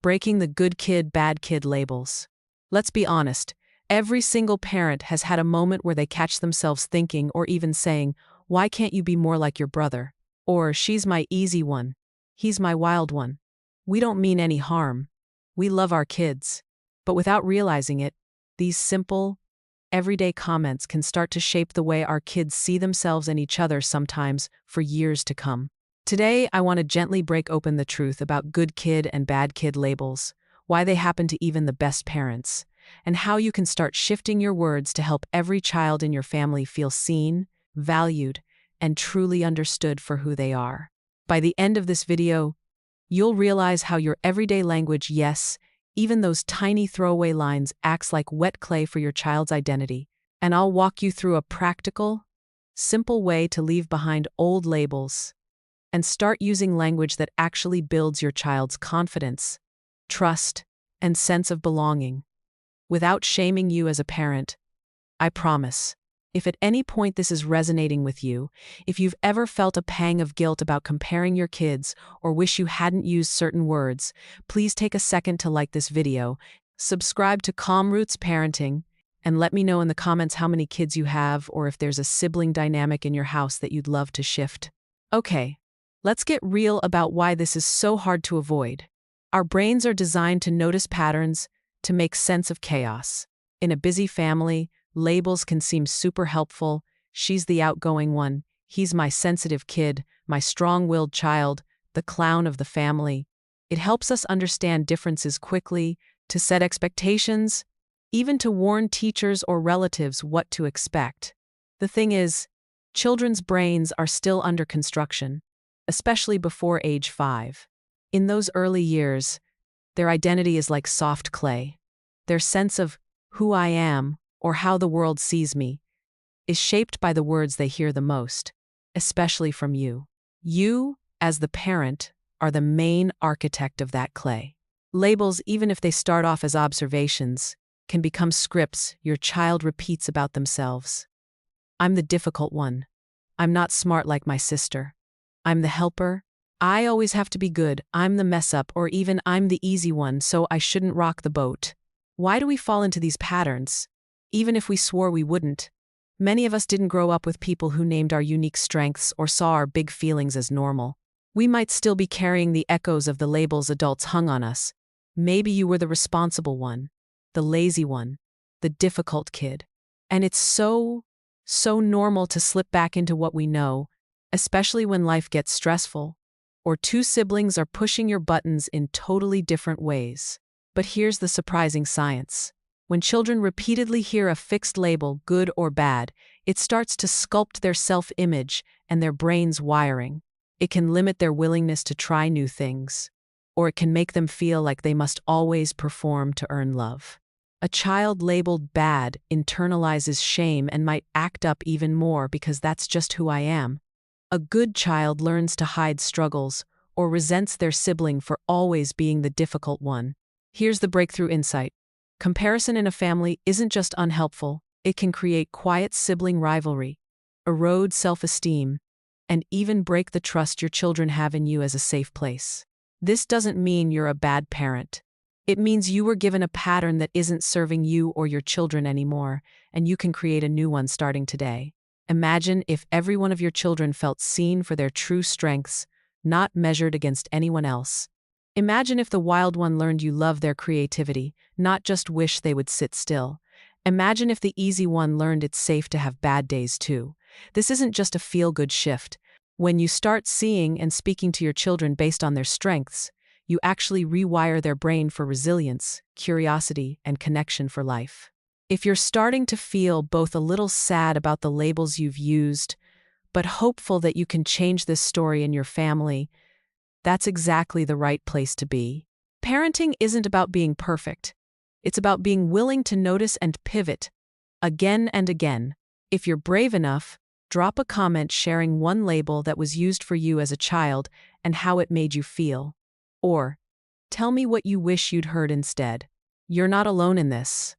breaking the good kid, bad kid labels. Let's be honest, every single parent has had a moment where they catch themselves thinking or even saying, "Why can't you be more like your brother?" Or, "She's my easy one. He's my wild one." We don't mean any harm. We love our kids. But without realizing it, these simple, everyday comments can start to shape the way our kids see themselves and each other sometimes for years to come. Today, I want to gently break open the truth about good kid and bad kid labels, why they happen to even the best parents, and how you can start shifting your words to help every child in your family feel seen, valued, and truly understood for who they are. By the end of this video, you'll realize how your everyday language, yes, even those tiny throwaway lines, acts like wet clay for your child's identity. And I'll walk you through a practical, simple way to leave behind old labels and start using language that actually builds your child's confidence, trust, and sense of belonging, without shaming you as a parent. I promise. If at any point this is resonating with you, if you've ever felt a pang of guilt about comparing your kids or wish you hadn't used certain words, please take a second to like this video, subscribe to Calm Roots Parenting, and let me know in the comments how many kids you have or if there's a sibling dynamic in your house that you'd love to shift. Okay, let's get real about why this is so hard to avoid. Our brains are designed to notice patterns, to make sense of chaos. In a busy family, labels can seem super helpful. She's the outgoing one. He's my sensitive kid, my strong-willed child, the clown of the family. It helps us understand differences quickly, to set expectations, even to warn teachers or relatives what to expect. The thing is, children's brains are still under construction, especially before age 5. In those early years, their identity is like soft clay. Their sense of who I am, or how the world sees me, is shaped by the words they hear the most, especially from you. You, as the parent, are the main architect of that clay. Labels, even if they start off as observations, can become scripts your child repeats about themselves. I'm the difficult one. I'm not smart like my sister. I'm the helper. I always have to be good. I'm the mess up, or even I'm the easy one, so I shouldn't rock the boat. Why do we fall into these patterns? Even if we swore we wouldn't. Many of us didn't grow up with people who named our unique strengths or saw our big feelings as normal. We might still be carrying the echoes of the labels adults hung on us. Maybe you were the responsible one, the lazy one, the difficult kid. And it's so normal to slip back into what we know, especially when life gets stressful, or two siblings are pushing your buttons in totally different ways. But here's the surprising science. When children repeatedly hear a fixed label, good or bad, it starts to sculpt their self-image and their brain's wiring. It can limit their willingness to try new things, or it can make them feel like they must always perform to earn love. A child labeled bad internalizes shame and might act up even more because that's just who I am. A good child learns to hide struggles or resents their sibling for always being the difficult one. Here's the breakthrough insight. Comparison in a family isn't just unhelpful, it can create quiet sibling rivalry, erode self-esteem, and even break the trust your children have in you as a safe place. This doesn't mean you're a bad parent. It means you were given a pattern that isn't serving you or your children anymore, and you can create a new one starting today. Imagine if every one of your children felt seen for their true strengths, not measured against anyone else. Imagine if the wild one learned you love their creativity, not just wish they would sit still. Imagine if the easy one learned it's safe to have bad days too. This isn't just a feel-good shift. When you start seeing and speaking to your children based on their strengths, you actually rewire their brain for resilience, curiosity, and connection for life. If you're starting to feel both a little sad about the labels you've used, but hopeful that you can change this story in your family, that's exactly the right place to be. Parenting isn't about being perfect. It's about being willing to notice and pivot, again and again. If you're brave enough, drop a comment sharing one label that was used for you as a child and how it made you feel. Or, tell me what you wish you'd heard instead. You're not alone in this.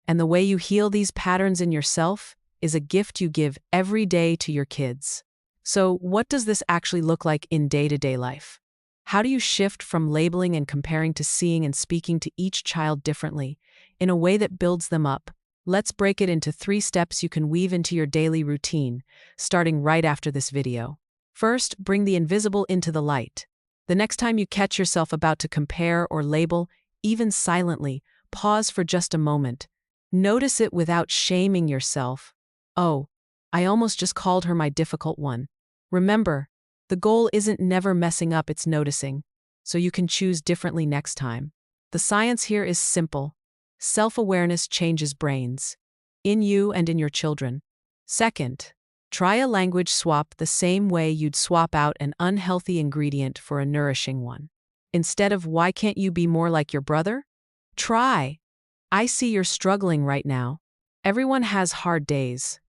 And the way you heal these patterns in yourself is a gift you give every day to your kids. So, what does this actually look like in day-to-day life? How do you shift from labeling and comparing to seeing and speaking to each child differently, in a way that builds them up? Let's break it into 3 steps you can weave into your daily routine, starting right after this video. First, bring the invisible into the light. The next time you catch yourself about to compare or label, even silently, pause for just a moment. Notice it without shaming yourself. Oh, I almost just called her my difficult one. Remember, the goal isn't never messing up, it's noticing, so you can choose differently next time. The science here is simple. Self-awareness changes brains, in you and in your children. Second, try a language swap the same way you'd swap out an unhealthy ingredient for a nourishing one. Instead of "why can't you be more like your brother?" Try, "I see you're struggling right now. Everyone has hard days."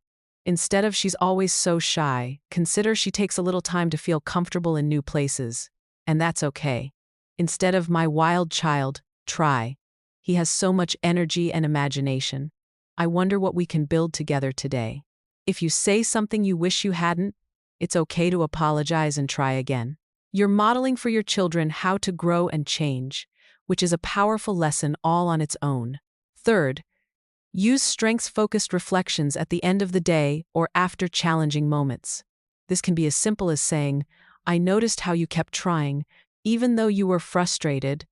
Instead of "she's always so shy," consider "she takes a little time to feel comfortable in new places, and that's okay." Instead of "my wild child," try, "he has so much energy and imagination. I wonder what we can build together today." If you say something you wish you hadn't, it's okay to apologize and try again. You're modeling for your children how to grow and change, which is a powerful lesson all on its own. Third, use strengths-focused reflections at the end of the day or after challenging moments. This can be as simple as saying, "I noticed how you kept trying, even though you were frustrated,"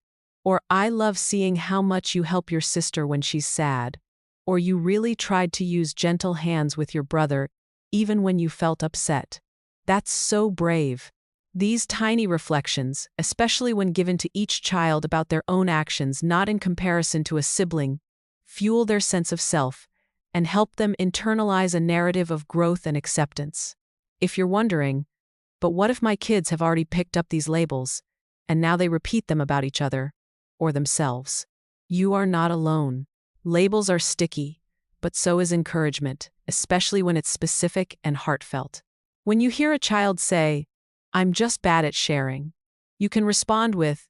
or "I love seeing how much you help your sister when she's sad," or "you really tried to use gentle hands with your brother, even when you felt upset." That's so brave. These tiny reflections, especially when given to each child about their own actions, not in comparison to a sibling, fuel their sense of self and help them internalize a narrative of growth and acceptance. If you're wondering, "But what if my kids have already picked up these labels, and now they repeat them about each other or themselves?" You are not alone. Labels are sticky, but so is encouragement, especially when it's specific and heartfelt. When you hear a child say, "I'm just bad at sharing," you can respond with,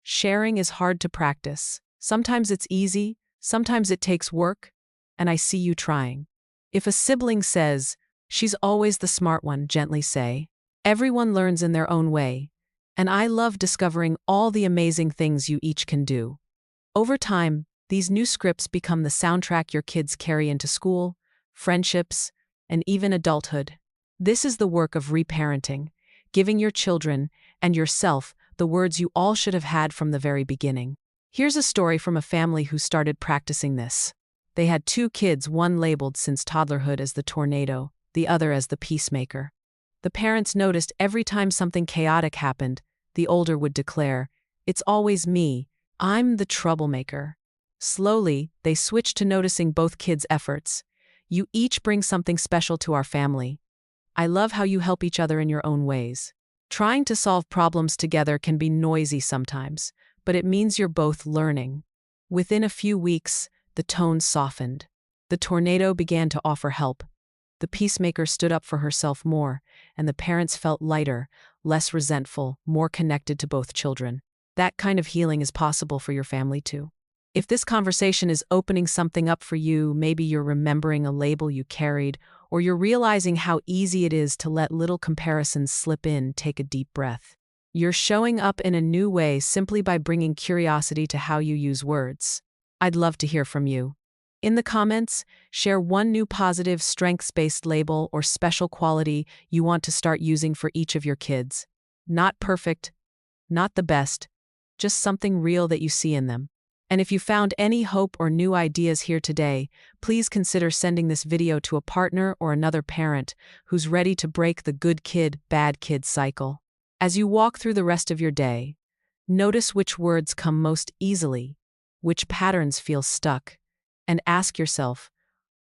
"Sharing is hard to practice. Sometimes it's easy, sometimes it takes work, and I see you trying." If a sibling says, "She's always the smart one," gently say, "Everyone learns in their own way, and I love discovering all the amazing things you each can do." Over time, these new scripts become the soundtrack your kids carry into school, friendships, and even adulthood. This is the work of reparenting, giving your children and yourself the words you all should have had from the very beginning. Here's a story from a family who started practicing this. They had 2 kids, one labeled since toddlerhood as the tornado, the other as the peacemaker. The parents noticed every time something chaotic happened, the older would declare, "It's always me. I'm the troublemaker." Slowly, they switched to noticing both kids' efforts. "You each bring something special to our family. I love how you help each other in your own ways." Trying to solve problems together can be noisy sometimes, but it means you're both learning. Within a few weeks, the tone softened. The tornado began to offer help. The peacemaker stood up for herself more, and the parents felt lighter, less resentful, more connected to both children. That kind of healing is possible for your family too. If this conversation is opening something up for you, maybe you're remembering a label you carried, or you're realizing how easy it is to let little comparisons slip in, take a deep breath. You're showing up in a new way simply by bringing curiosity to how you use words. I'd love to hear from you. In the comments, share one new positive, strengths-based label or special quality you want to start using for each of your kids. Not perfect, not the best, just something real that you see in them. And if you found any hope or new ideas here today, please consider sending this video to a partner or another parent who's ready to break the good kid, bad kid cycle. As you walk through the rest of your day, notice which words come most easily, which patterns feel stuck, and ask yourself,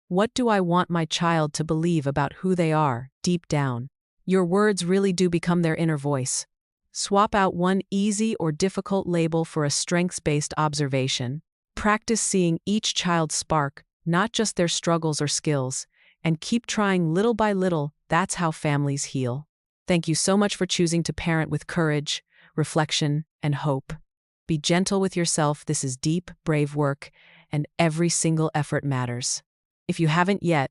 what do I want my child to believe about who they are, deep down? Your words really do become their inner voice. Swap out one easy or difficult label for a strengths-based observation. Practice seeing each child spark, not just their struggles or skills, and keep trying little by little. That's how families heal. Thank you so much for choosing to parent with courage, reflection, and hope. Be gentle with yourself. This is deep, brave work, and every single effort matters. If you haven't yet,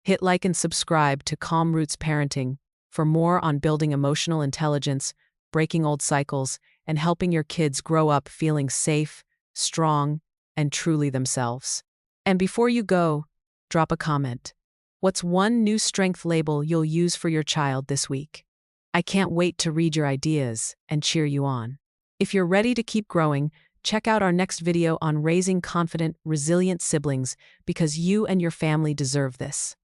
hit like and subscribe to Calm Roots Parenting for more on building emotional intelligence, breaking old cycles, and helping your kids grow up feeling safe, strong, and truly themselves. And before you go, drop a comment. What's one new strength label you'll use for your child this week? I can't wait to read your ideas and cheer you on. If you're ready to keep growing, check out our next video on raising confident, resilient siblings because you and your family deserve this.